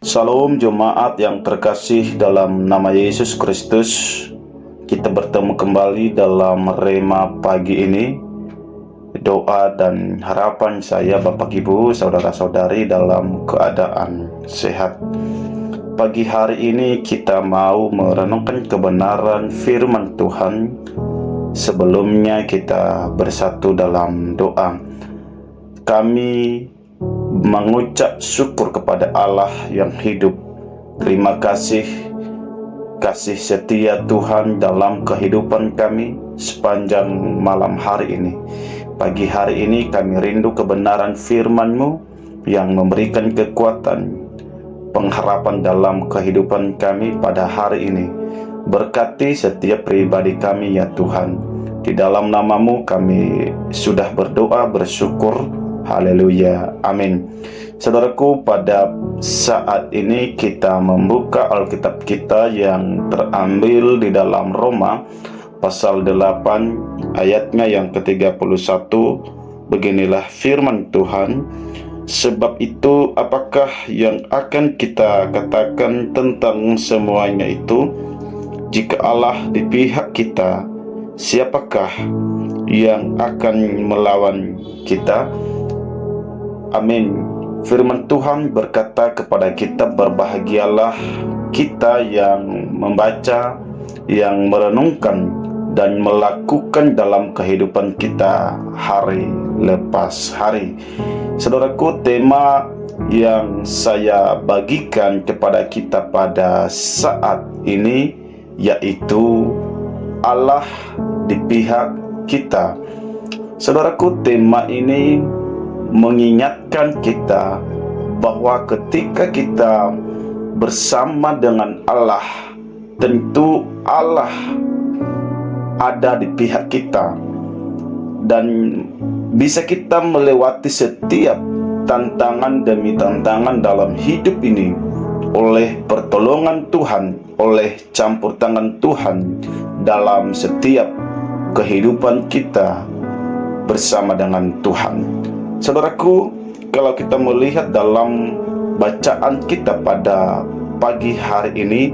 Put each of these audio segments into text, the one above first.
Salam jemaat yang terkasih dalam nama Yesus Kristus. Kita bertemu kembali dalam Rema pagi ini. Doa dan harapan saya Bapak Ibu, saudara-saudari dalam keadaan sehat. Pagi hari ini kita mau merenungkan kebenaran firman Tuhan. Sebelumnya kita bersatu dalam doa. Kami mengucap syukur kepada Allah yang hidup. Terima kasih setia Tuhan dalam kehidupan kami sepanjang malam hari ini. Pagi hari ini kami rindu kebenaran firman-Mu yang memberikan kekuatan, pengharapan dalam kehidupan kami pada hari ini. Berkati setiap pribadi kami ya Tuhan. Di dalam nama-Mu kami sudah berdoa, bersyukur. Haleluya, amin. Saudaraku, pada saat ini kita membuka Alkitab kita yang terambil di dalam Roma pasal 8 ayatnya yang ke-31. Beginilah firman Tuhan. Sebab itu apakah yang akan kita katakan tentang semuanya itu? Jika Allah di pihak kita, siapakah yang akan melawan kita? Amin. Firman Tuhan berkata kepada kita, berbahagialah kita yang membaca, yang merenungkan dan melakukan dalam kehidupan kita hari lepas hari. Saudaraku, tema yang saya bagikan kepada kita pada saat ini yaitu Allah di pihak kita. Saudaraku, tema ini mengingatkan kita bahwa ketika kita bersama dengan Allah, tentu Allah ada di pihak kita dan bisa kita melewati setiap tantangan demi tantangan dalam hidup ini oleh pertolongan Tuhan, oleh campur tangan Tuhan dalam setiap kehidupan kita bersama dengan Tuhan. Saudaraku, kalau kita melihat dalam bacaan kita pada pagi hari ini,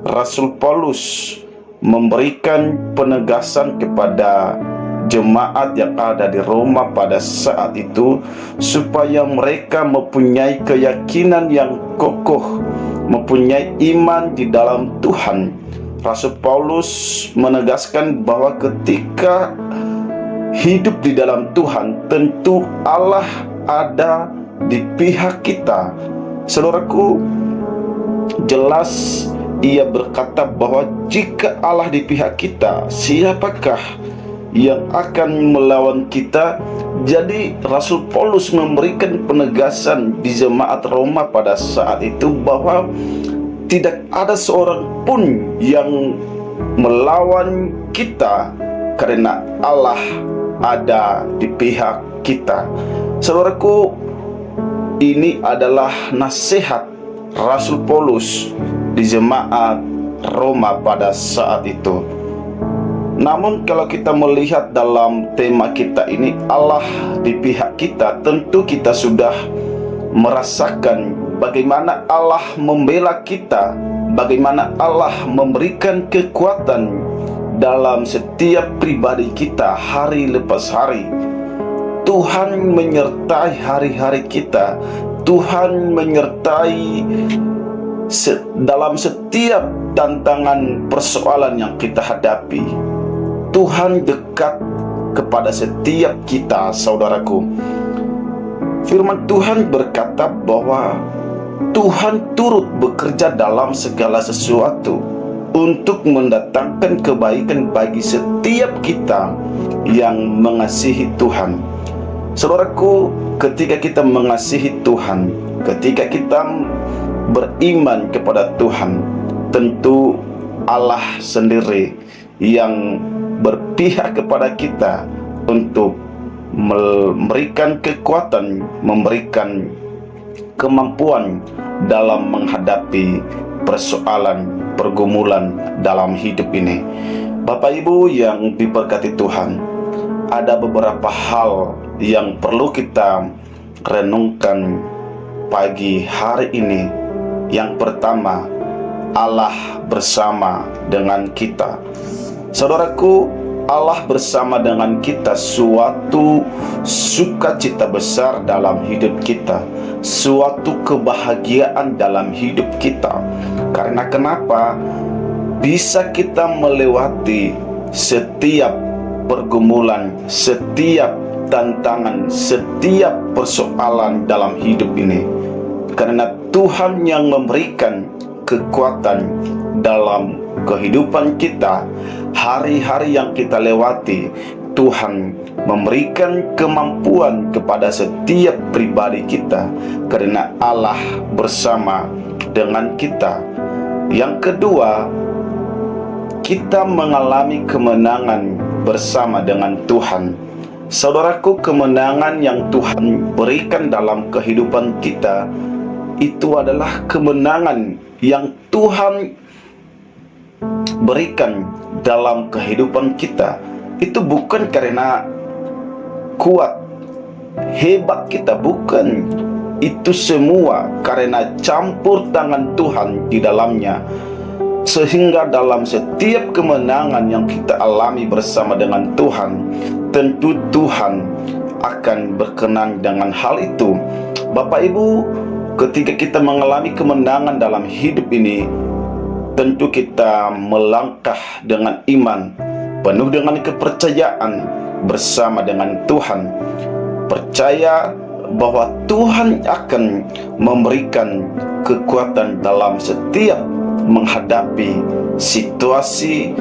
Rasul Paulus memberikan penegasan kepada jemaat yang ada di Roma pada saat itu supaya mereka mempunyai keyakinan yang kokoh, mempunyai iman di dalam Tuhan. Rasul Paulus menegaskan bahwa ketika hidup di dalam Tuhan, tentu Allah ada di pihak kita. Saudaraku, jelas ia berkata bahwa jika Allah di pihak kita, siapakah yang akan melawan kita? Jadi Rasul Paulus memberikan penegasan di jemaat Roma pada saat itu bahwa tidak ada seorang pun yang melawan kita karena Allah ada di pihak kita. Saudaraku, ini adalah nasihat Rasul Paulus di jemaat Roma pada saat itu. Namun kalau kita melihat dalam tema kita ini, Allah di pihak kita, tentu kita sudah merasakan bagaimana Allah membela kita, bagaimana Allah memberikan kekuatan dalam setiap pribadi kita hari lepas hari. Tuhan menyertai hari-hari kita. Tuhan menyertai dalam setiap tantangan persoalan yang kita hadapi. Tuhan dekat kepada setiap kita, saudaraku. Firman Tuhan berkata bahwa Tuhan turut bekerja dalam segala sesuatu untuk mendatangkan kebaikan bagi setiap kita yang mengasihi Tuhan. Saudaraku, ketika kita mengasihi Tuhan, ketika kita beriman kepada Tuhan, tentu Allah sendiri yang berpihak kepada kita untuk memberikan kekuatan, memberikan kemampuan dalam menghadapi persoalan, pergumulan dalam hidup ini. Bapak Ibu yang diberkati Tuhan, ada beberapa hal yang perlu kita renungkan pagi hari ini Yang pertama, Allah bersama dengan kita. Saudaraku, Allah bersama dengan kita suatu sukacita besar dalam hidup kita, suatu kebahagiaan dalam hidup kita. Karena kenapa? Bisa kita melewati setiap pergumulan, setiap tantangan, setiap persoalan dalam hidup ini, karena Tuhan yang memberikan kekuatan dalam kehidupan kita. Hari-hari yang kita lewati, Tuhan memberikan kemampuan kepada setiap pribadi kita, karena Allah bersama dengan kita. Yang kedua, kita mengalami kemenangan bersama dengan Tuhan. Saudaraku, kemenangan yang Tuhan berikan dalam kehidupan kita itu adalah kemenangan yang Tuhan berikan dalam kehidupan kita. Itu bukan karena kuat, hebat kita, bukan. Itu semua karena campur tangan Tuhan di dalamnya. Sehingga dalam setiap kemenangan yang kita alami bersama dengan Tuhan, tentu Tuhan akan berkenan dengan hal itu. Bapak Ibu, ketika kita mengalami kemenangan dalam hidup ini, tentu kita melangkah dengan iman, penuh dengan kepercayaan bersama dengan Tuhan. Percaya bahwa Tuhan akan memberikan kekuatan dalam setiap menghadapi situasi,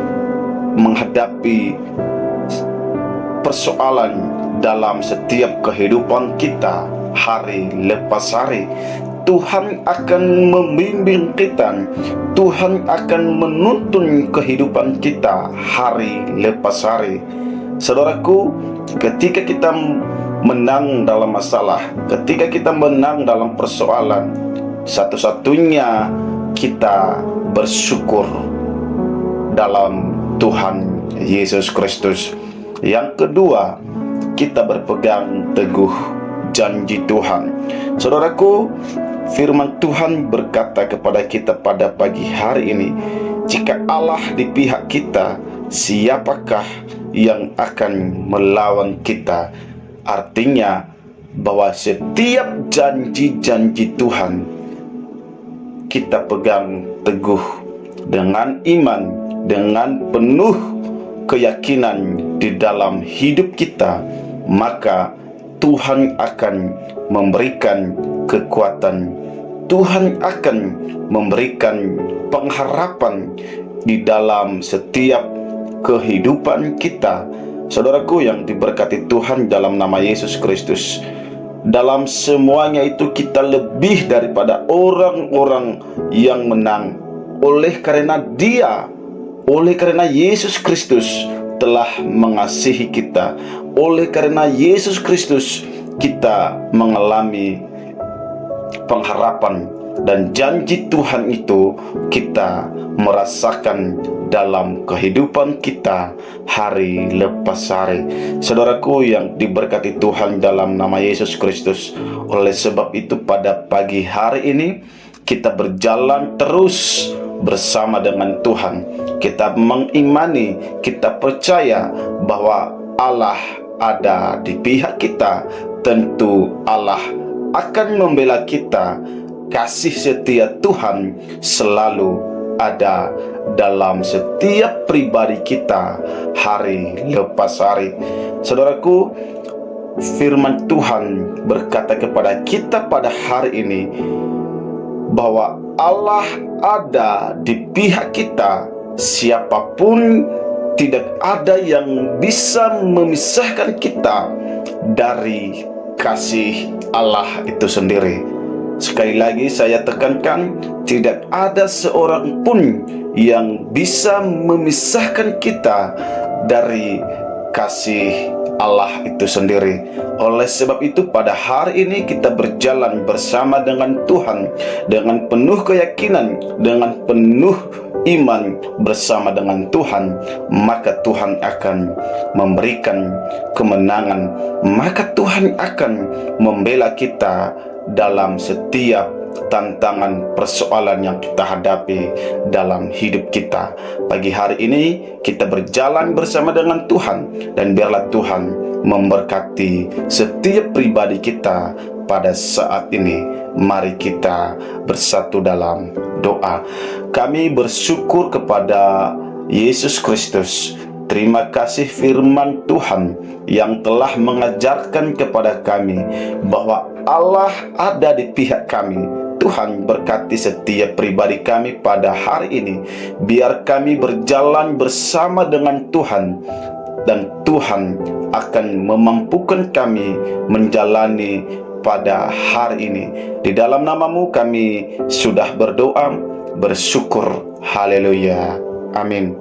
menghadapi persoalan dalam setiap kehidupan kita hari lepas hari. Tuhan akan membimbing kita, Tuhan akan menuntun kehidupan kita hari lepas hari. Saudaraku, ketika kita menang dalam masalah, ketika kita menang dalam persoalan, satu-satunya kita bersyukur dalam Tuhan Yesus Kristus. Yang kedua, kita berpegang teguh janji Tuhan. Saudaraku, firman Tuhan berkata kepada kita pada pagi hari ini, jika Allah di pihak kita, siapakah yang akan melawan kita? Artinya bahwa setiap janji-janji Tuhan kita pegang teguh dengan iman, dengan penuh keyakinan di dalam hidup kita, maka Tuhan akan memberikan kekuatan, Tuhan akan memberikan pengharapan di dalam setiap kehidupan kita. Saudaraku yang diberkati Tuhan dalam nama Yesus Kristus, dalam semuanya itu kita lebih daripada orang-orang yang menang, oleh karena Yesus Kristus telah mengasihi kita. Oleh karena Yesus Kristus kita mengalami pengharapan, dan janji Tuhan itu kita merasakan dalam kehidupan kita hari lepas hari. Saudaraku yang diberkati Tuhan dalam nama Yesus Kristus, oleh sebab itu pada pagi hari ini kita berjalan terus bersama dengan Tuhan. Kita mengimani, kita percaya bahwa Allah ada di pihak kita. Tentu Allah akan membela kita. Kasih setia Tuhan selalu ada dalam setiap pribadi kita hari lepas hari. Saudaraku, firman Tuhan berkata kepada kita pada hari ini bahwa Allah ada di pihak kita. Siapapun, tidak ada yang bisa memisahkan kita dari kasih Allah itu sendiri. Sekali lagi saya tekankan, tidak ada seorang pun yang bisa memisahkan kita dari kasih Allah itu sendiri. Oleh sebab itu pada hari ini kita berjalan bersama dengan Tuhan dengan penuh keyakinan, dengan penuh iman bersama dengan Tuhan, maka Tuhan akan memberikan kemenangan, maka Tuhan akan membela kita dalam setiap tantangan persoalan yang kita hadapi dalam hidup kita. Pagi hari ini kita berjalan bersama dengan Tuhan, dan biarlah Tuhan memberkati setiap pribadi kita pada saat ini. Mari kita bersatu dalam doa. Kami bersyukur kepada Yesus Kristus. Terima kasih firman Tuhan yang telah mengajarkan kepada kami bahwa Allah ada di pihak kami. Tuhan berkati setiap pribadi kami pada hari ini. Biar kami berjalan bersama dengan Tuhan, dan Tuhan akan memampukan kami menjalani pada hari ini. Di dalam nama-Mu kami sudah berdoa, bersyukur. Haleluya. Amin.